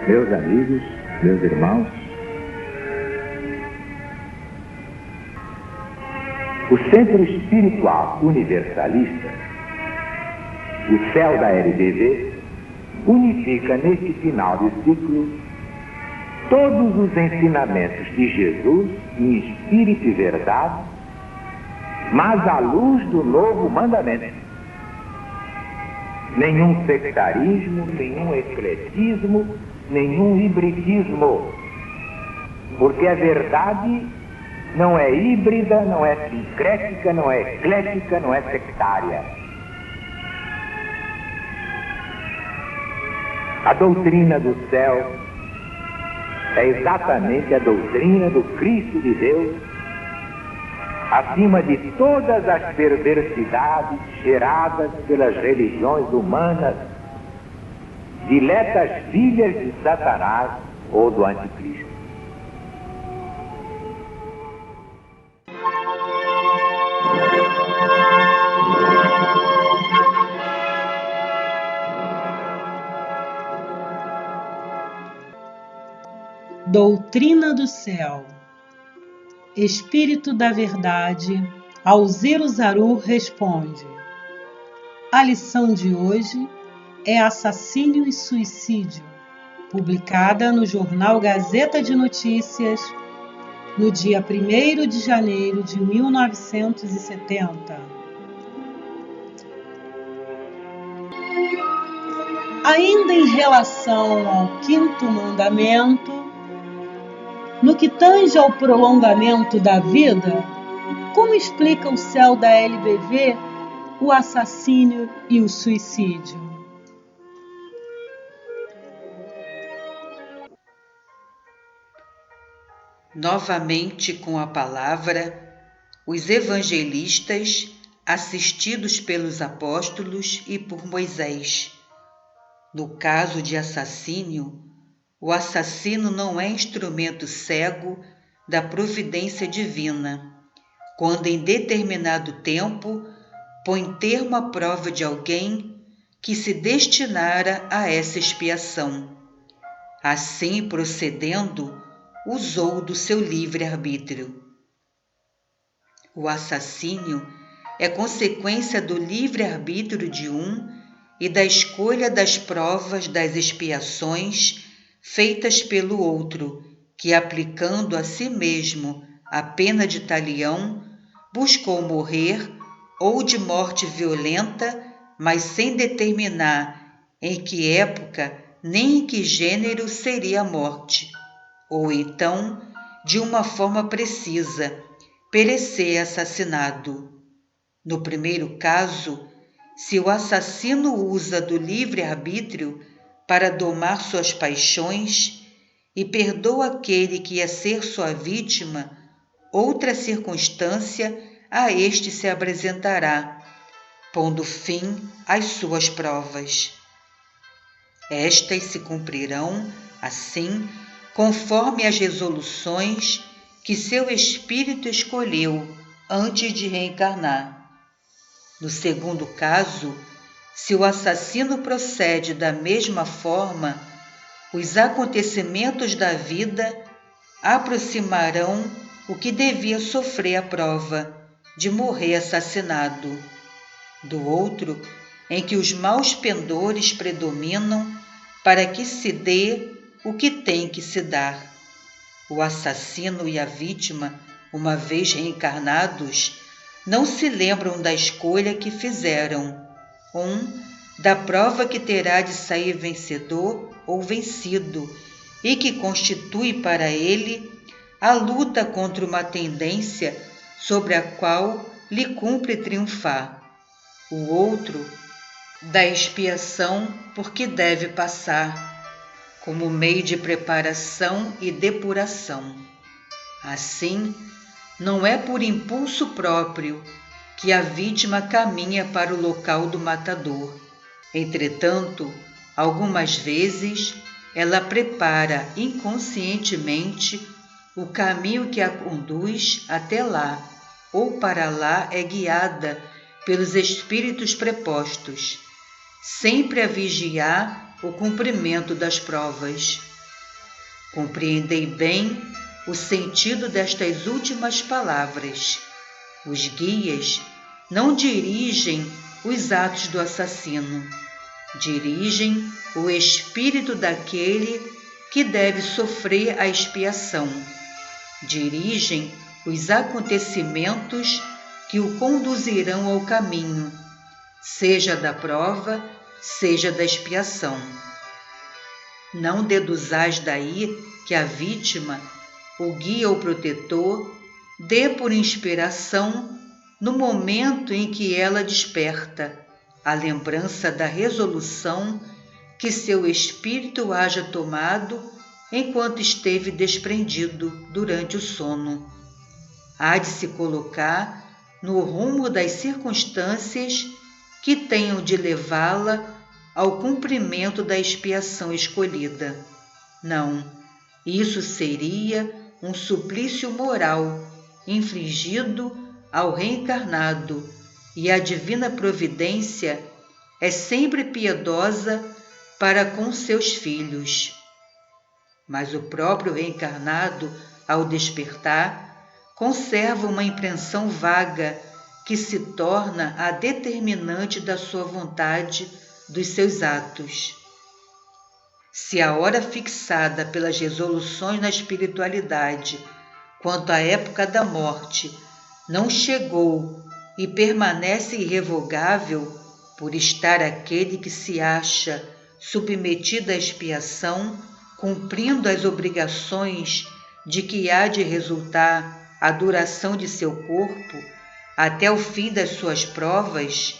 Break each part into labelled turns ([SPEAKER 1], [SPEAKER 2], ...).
[SPEAKER 1] Meus amigos, meus irmãos, o Centro Espiritual Universalista, o CEL da LBV, unifica neste final de ciclo todos os ensinamentos de Jesus em espírito e verdade, mas à luz do novo mandamento. Nenhum sectarismo, nenhum ecletismo, nenhum hibridismo, porque a verdade não é híbrida, não é sincrética, não é eclética, não é sectária. A doutrina do céu é exatamente a doutrina do Cristo de Deus, acima de todas as perversidades geradas pelas religiões humanas, diletas filhas de Satanás ou do Anticristo.
[SPEAKER 2] Doutrina do céu. Espírito da verdade, ao Zeruzaru responde. A lição de hoje é Assassínio e Suicídio, publicada no jornal Gazeta de Notícias, no dia 1º de janeiro de 1970. Ainda em relação ao 5º mandamento, no que tange ao prolongamento da vida, como explica o céu da LBV o assassínio e o suicídio?
[SPEAKER 3] Novamente com a palavra, os evangelistas, assistidos pelos apóstolos e por Moisés. No caso de assassínio, o assassino não é instrumento cego da providência divina, quando em determinado tempo põe termo à prova de alguém que se destinara a essa expiação. Assim, procedendo, usou do seu livre-arbítrio. O assassínio é consequência do livre-arbítrio de um e da escolha das provas das expiações feitas pelo outro, que, aplicando a si mesmo a pena de talião, buscou morrer ou de morte violenta, mas sem determinar em que época nem em que gênero seria a morte, ou então, de uma forma precisa, perecer assassinado. No primeiro caso, se o assassino usa do livre-arbítrio para domar suas paixões e perdoa aquele que ia ser sua vítima, outra circunstância a este se apresentará, pondo fim às suas provas. Estas se cumprirão, assim, conforme as resoluções que seu espírito escolheu antes de reencarnar. No segundo caso, se o assassino procede da mesma forma, os acontecimentos da vida aproximarão o que devia sofrer a prova de morrer assassinado. Do outro, em que os maus pendores predominam para que se dê o que tem que se dar. O assassino e a vítima, uma vez reencarnados, não se lembram da escolha que fizeram, da prova que terá de sair vencedor ou vencido, e que constitui para ele a luta contra uma tendência sobre a qual lhe cumpre triunfar. O outro, da expiação por que deve passar, como meio de preparação e depuração. Assim, não é por impulso próprio que a vítima caminha para o local do matador. Entretanto, algumas vezes ela prepara inconscientemente o caminho que a conduz até lá, ou para lá é guiada pelos espíritos prepostos, sempre a vigiar o cumprimento das provas. Compreendei bem o sentido destas últimas palavras. Os guias não dirigem os atos do assassino, dirigem o espírito daquele que deve sofrer a expiação, dirigem os acontecimentos que o conduzirão ao caminho, seja da prova, seja da expiação. Não deduzais daí que a vítima, o guia ou protetor, dê por inspiração, no momento em que ela desperta, a lembrança da resolução que seu espírito haja tomado enquanto esteve desprendido durante o sono. Há de se colocar no rumo das circunstâncias que tenham de levá-la ao cumprimento da expiação escolhida. Não, isso seria um suplício moral infligido ao reencarnado, e a divina providência é sempre piedosa para com seus filhos. Mas o próprio reencarnado, ao despertar, conserva uma impressão vaga que se torna a determinante da sua vontade, dos seus atos. Se a hora fixada pelas resoluções na espiritualidade quanto à época da morte não chegou e permanece irrevogável, por estar aquele que se acha submetido à expiação, cumprindo as obrigações de que há de resultar a duração de seu corpo, até o fim das suas provas,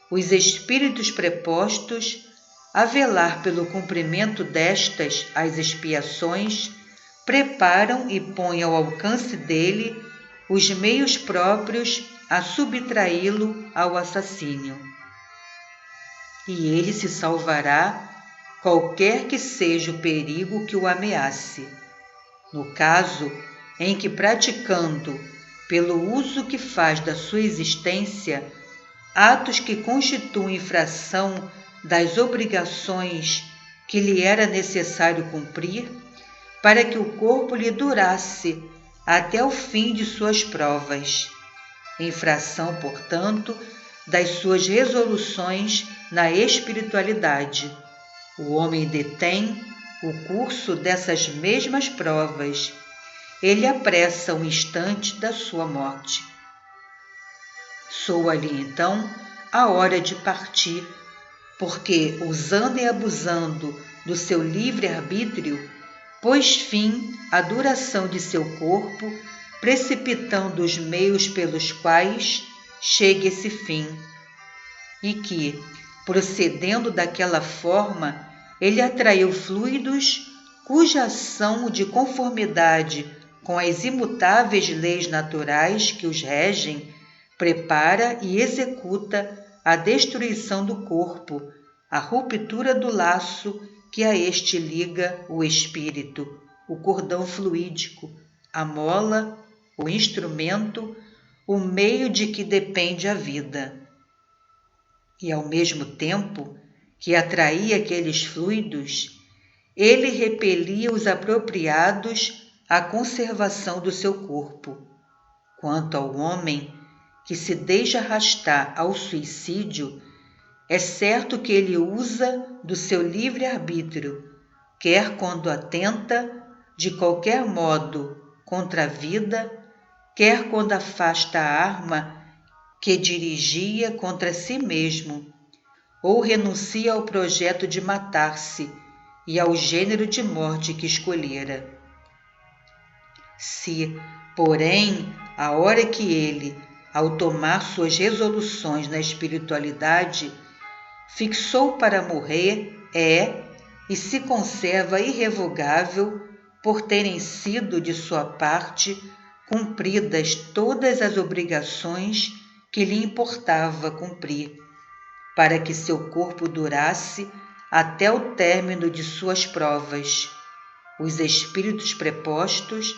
[SPEAKER 3] os espíritos prepostos a velar pelo cumprimento destas as expiações, preparam e põem ao alcance dele os meios próprios a subtraí-lo ao assassínio. E ele se salvará, qualquer que seja o perigo que o ameace. No caso em que, praticando, pelo uso que faz da sua existência, atos que constituem infração das obrigações que lhe era necessário cumprir, para que o corpo lhe durasse até o fim de suas provas. Infração, portanto, das suas resoluções na espiritualidade. O homem detém o curso dessas mesmas provas. Ele apressa o instante da sua morte. Soa-lhe então a hora de partir, porque, usando e abusando do seu livre-arbítrio, pôs fim à duração de seu corpo, precipitando os meios pelos quais chegue esse fim, e que, procedendo daquela forma, ele atraiu fluidos cuja ação de conformidade com as imutáveis leis naturais que os regem, prepara e executa a destruição do corpo, a ruptura do laço que a este liga o espírito, o cordão fluídico, a mola, o instrumento, o meio de que depende a vida. E ao mesmo tempo que atraía aqueles fluidos, ele repelia os apropriados à conservação do seu corpo. Quanto ao homem que se deixa arrastar ao suicídio, é certo que ele usa do seu livre-arbítrio, quer quando atenta, de qualquer modo, contra a vida, quer quando afasta a arma que dirigia contra si mesmo, ou renuncia ao projeto de matar-se e ao gênero de morte que escolhera. Se, porém, a hora que ele, ao tomar suas resoluções na espiritualidade, fixou para morrer, e se conserva irrevogável por terem sido de sua parte cumpridas todas as obrigações que lhe importava cumprir, para que seu corpo durasse até o término de suas provas. Os espíritos prepostos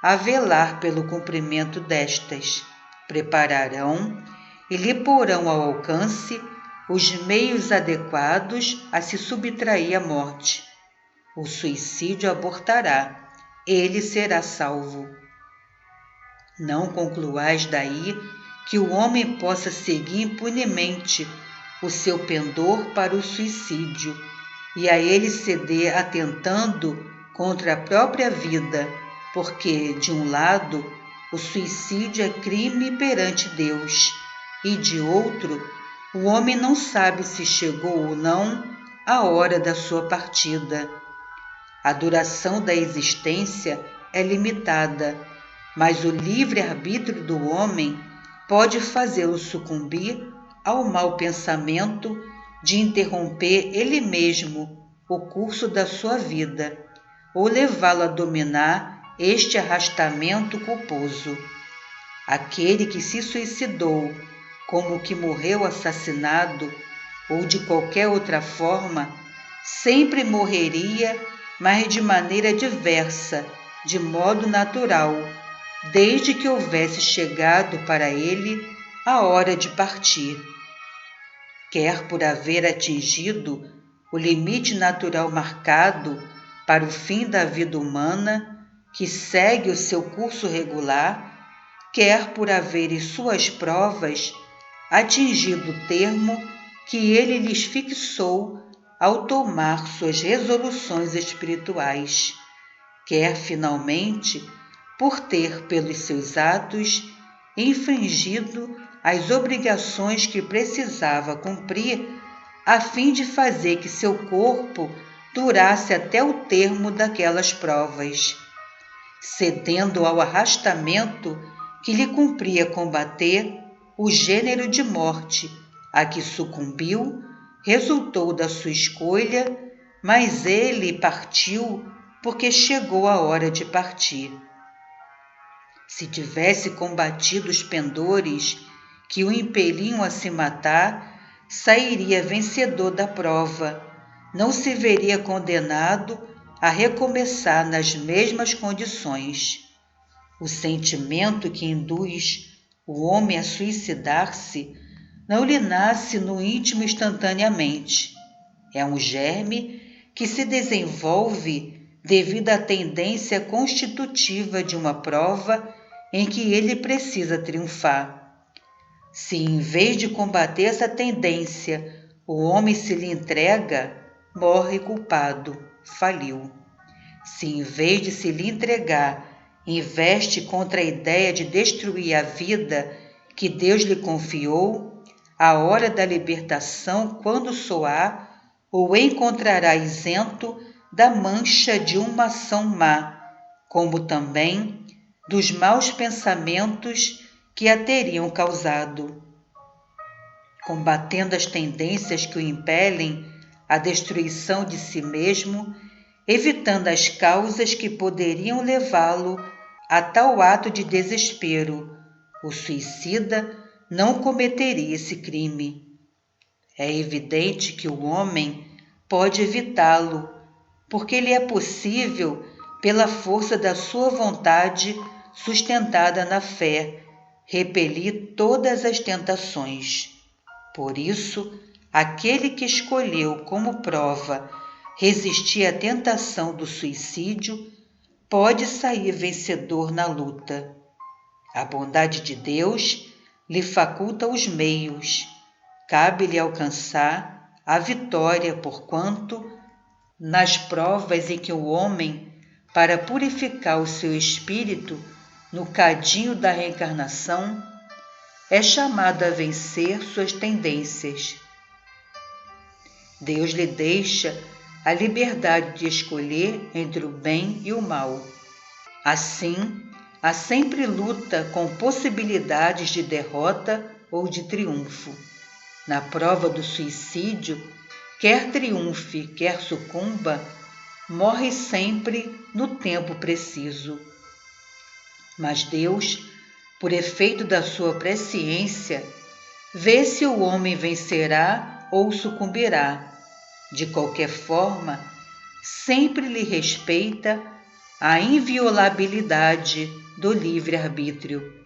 [SPEAKER 3] a velar pelo cumprimento destas prepararão e lhe porão ao alcance os meios adequados a se subtrair à morte. o suicídio abortará, ele será salvo. Não concluais daí que o homem possa seguir impunemente o seu pendor para o suicídio e a ele ceder atentando contra a própria vida, porque, de um lado, o suicídio é crime perante Deus, e de outro, o homem não sabe se chegou ou não a hora da sua partida. A duração da existência é limitada, mas o livre-arbítrio do homem pode fazê-lo sucumbir ao mau pensamento de interromper ele mesmo o curso da sua vida, ou levá-lo a dominar este arrastamento culposo. Aquele que se suicidou, como que morreu assassinado, ou de qualquer outra forma, sempre morreria, mas de maneira diversa, de modo natural, desde que houvesse chegado para ele a hora de partir. Quer por haver atingido o limite natural marcado para o fim da vida humana, que segue o seu curso regular, quer por haver em suas provas atingido o termo que ele lhes fixou ao tomar suas resoluções espirituais, quer finalmente por ter pelos seus atos infringido as obrigações que precisava cumprir a fim de fazer que seu corpo durasse até o termo daquelas provas, cedendo ao arrastamento que lhe cumpria combater. O gênero de morte a que sucumbiu resultou da sua escolha, mas ele partiu porque chegou a hora de partir. Se tivesse combatido os pendores que o impeliam a se matar, sairia vencedor da prova, não se veria condenado a recomeçar nas mesmas condições. O sentimento que induz o homem a suicidar-se não lhe nasce no íntimo instantaneamente. É um germe que se desenvolve devido à tendência constitutiva de uma prova em que ele precisa triunfar. Se, em vez de combater essa tendência, o homem se lhe entrega, morre culpado, faliu. Se, em vez de se lhe entregar, investe contra a ideia de destruir a vida que Deus lhe confiou, a hora da libertação, quando soar, o encontrará isento da mancha de uma ação má, como também dos maus pensamentos que a teriam causado. Combatendo as tendências que o impelem à destruição de si mesmo, evitando as causas que poderiam levá-lo a tal ato de desespero, o suicida não cometeria esse crime. É evidente que o homem pode evitá-lo, porque lhe é possível pela força da sua vontade sustentada na fé, repelir todas as tentações. Por isso, aquele que escolheu como prova resistir à tentação do suicídio pode sair vencedor na luta. A bondade de Deus lhe faculta os meios, cabe-lhe alcançar a vitória, porquanto, nas provas em que o homem, para purificar o seu espírito no cadinho da reencarnação, é chamado a vencer suas tendências. Deus lhe deixa a liberdade de escolher entre o bem e o mal. Assim, há sempre luta com possibilidades de derrota ou de triunfo. Na prova do suicídio, quer triunfe, quer sucumba, morre sempre no tempo preciso. Mas Deus, por efeito da sua presciência, vê se o homem vencerá ou sucumbirá. De qualquer forma, sempre lhe respeita a inviolabilidade do livre-arbítrio.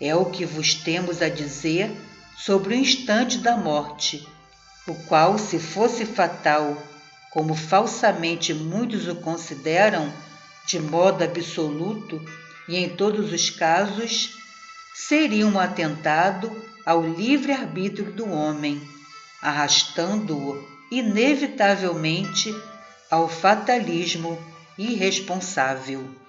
[SPEAKER 3] É o que vos temos a dizer sobre o instante da morte, o qual, se fosse fatal como falsamente muitos o consideram, de modo absoluto e em todos os casos, seria um atentado ao livre-arbítrio do homem, arrastando-o inevitavelmente ao fatalismo irresponsável.